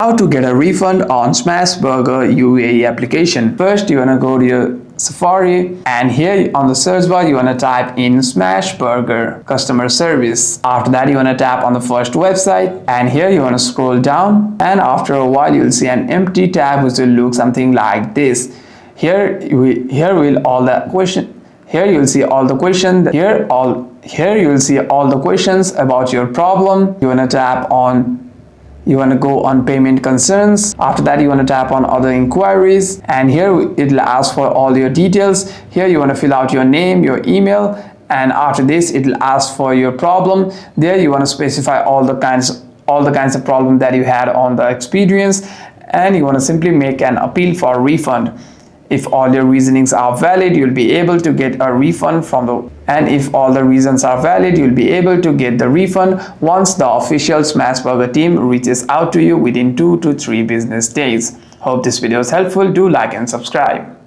How to get a refund on Smashburger UAE application. First, you want to go to your Safari, and here on the search bar you want to type in Smashburger customer service. After that, you want to tap on the first website, and here you want to scroll down, and after a while you'll see an empty tab which will look something like this. Here will all the question. Here you'll see all the questions. Here you'll see all the questions about your problem. You want to go on payment concerns. After that, you want to tap on other inquiries, and here it'll ask for all your details. Here you want to fill out your name, your email, and after this it'll ask for your problem. There you want to specify all the kinds of problem that you had on the experience, and you want to simply make an appeal for refund. If all your reasonings are valid, you'll be able to get a refund if all the reasons are valid, you'll be able to get the refund once the official Smashburger team reaches out to you within 2 to 3 business days. Hope this video is helpful. Do like and subscribe.